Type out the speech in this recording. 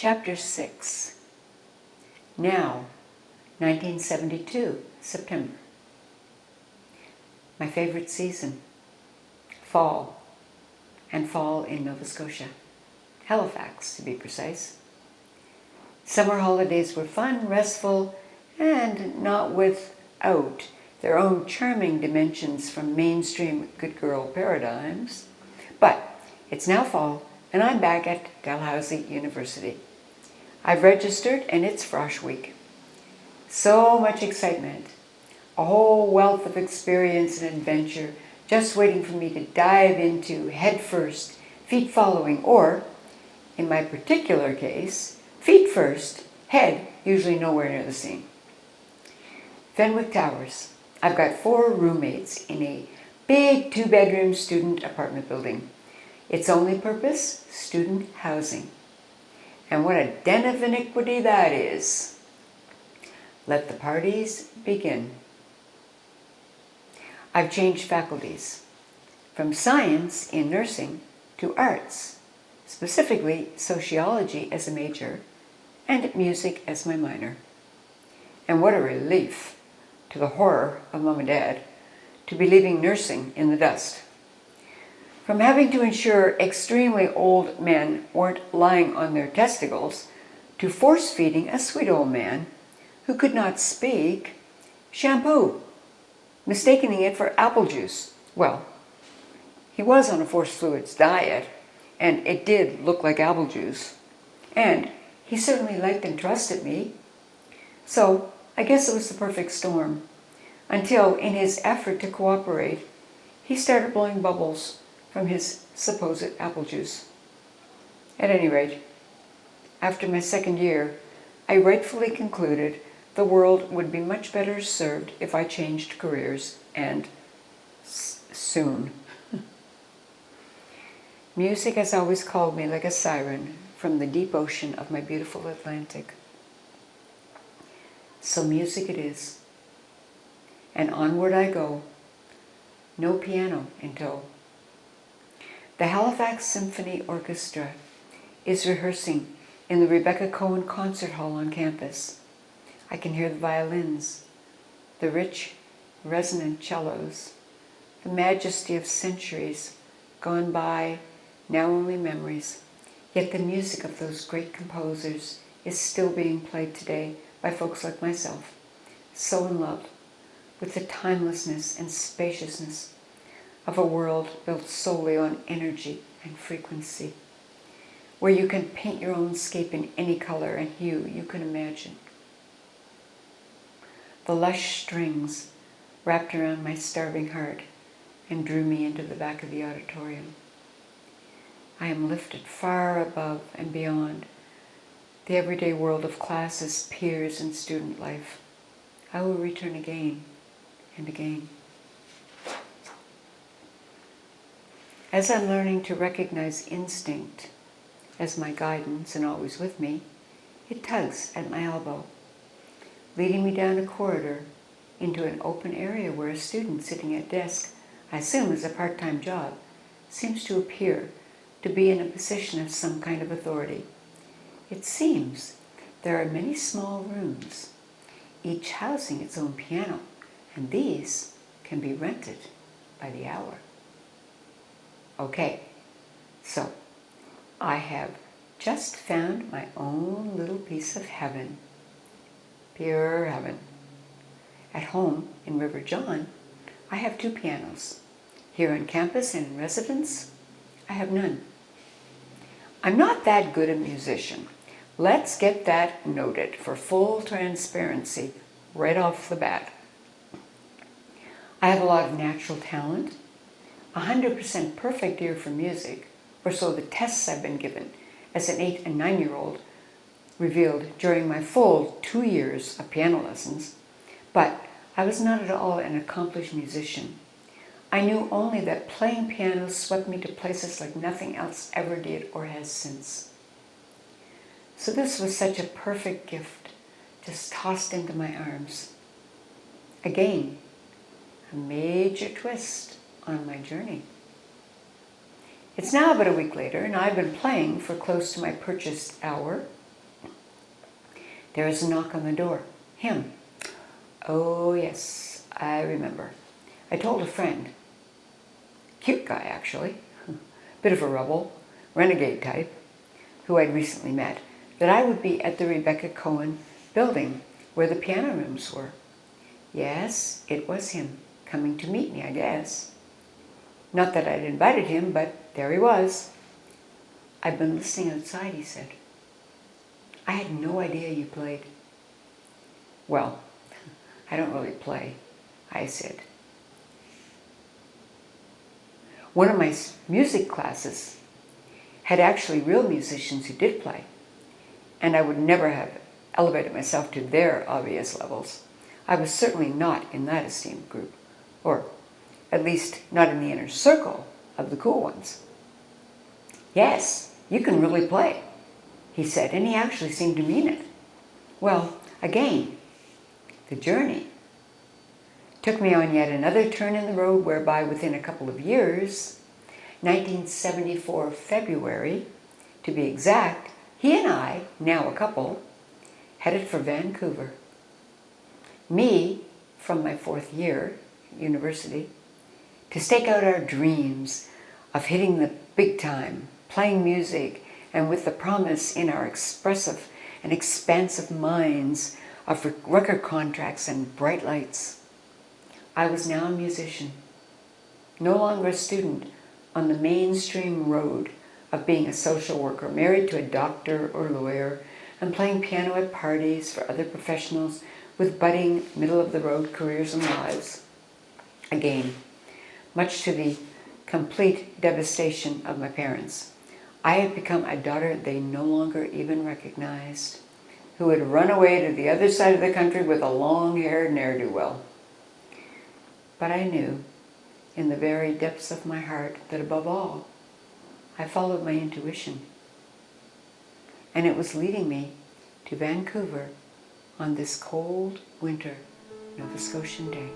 Chapter 6. Now, 1972, September. My favorite season, fall, and fall in Nova Scotia. Halifax, to be precise. Summer holidays were fun, restful, and not without their own charming dimensions from mainstream good girl paradigms. But it's now fall, and I'm back at Dalhousie University. I've registered, and it's Frosh Week. So much excitement, a whole wealth of experience and adventure just waiting for me to dive into head first, feet following, or, in my particular case, feet first, head usually nowhere near the scene. Fenwick Towers. I've got 4 roommates in a big 2-bedroom student apartment building. Its only purpose, student housing. And what a den of iniquity that is. Let the parties begin. I've changed faculties from science in nursing to arts, specifically sociology as a major and music as my minor. And what a relief, to the horror of Mom and Dad, to be leaving nursing in the dust. From having to ensure extremely old men weren't lying on their testicles to force-feeding a sweet old man who could not speak shampoo, mistaking it for apple juice. Well, he was on a forced fluids diet, and it did look like apple juice. And he certainly liked and trusted me. So I guess it was the perfect storm, until in his effort to cooperate, he started blowing bubbles from his supposed apple juice. At any rate, after my second year, I rightfully concluded the world would be much better served if I changed careers, and soon. Music has always called me like a siren from the deep ocean of my beautiful Atlantic. So music it is. And onward I go. No piano in tow. The Halifax Symphony Orchestra is rehearsing in the Rebecca Cohen Concert Hall on campus. I can hear the violins, the rich, resonant cellos, the majesty of centuries gone by, now only memories. Yet the music of those great composers is still being played today by folks like myself, so in love with the timelessness and spaciousness of a world built solely on energy and frequency, where you can paint your own scape in any color and hue you can imagine. The lush strings wrapped around my starving heart and drew me into the back of the auditorium. I am lifted far above and beyond the everyday world of classes, peers, and student life. I will return again and again. As I'm learning to recognize instinct as my guidance and always with me, it tugs at my elbow, leading me down a corridor into an open area where a student sitting at desk, I assume is a part-time job, seems to appear to be in a position of some kind of authority. It seems there are many small rooms, each housing its own piano, and these can be rented by the hour. Okay, so I have just found my own little piece of heaven. Pure heaven. At home in River John, I have 2 pianos. Here on campus and in residence, I have none. I'm not that good a musician. Let's get that noted for full transparency right off the bat. I have a lot of natural talent, 100% perfect ear for music, or so the tests I've been given as an 8 and 9-year-old revealed during my full 2 years of piano lessons, but I was not at all an accomplished musician. I knew only that playing piano swept me to places like nothing else ever did or has since. So this was such a perfect gift, just tossed into my arms. Again, a major twist on my journey. It's now about a week later, and I've been playing for close to my purchased hour, There is a knock on the door. Him. Oh yes, I remember. I told a friend, cute guy actually, bit of a rebel, renegade type, who I'd recently met, that I would be at the Rebecca Cohen building where the piano rooms were. Yes, it was him, coming to meet me, I guess. Not that I'd invited him, but there he was. I've been listening outside, he said. I had no idea you played. Well, I don't really play, I said. One of my music classes had actually real musicians who did play, and I would never have elevated myself to their obvious levels. I was certainly not in that esteemed group, or at least not in the inner circle of the cool ones. Yes, you can really play, he said, and he actually seemed to mean it. Well, again, the journey took me on yet another turn in the road whereby within a couple of years, 1974 February, to be exact, he and I, now a couple, headed for Vancouver. Me, from my 4th year at university, to stake out our dreams of hitting the big time, playing music, and with the promise in our expressive and expansive minds of record contracts and bright lights. I was now a musician, no longer a student on the mainstream road of being a social worker, married to a doctor or lawyer, and playing piano at parties for other professionals with budding middle-of-the-road careers and lives. Again, much to the complete devastation of my parents, I had become a daughter they no longer even recognized, who had run away to the other side of the country with a long-haired ne'er-do-well. But I knew, in the very depths of my heart, that above all, I followed my intuition. And it was leading me to Vancouver on this cold winter Nova Scotian day.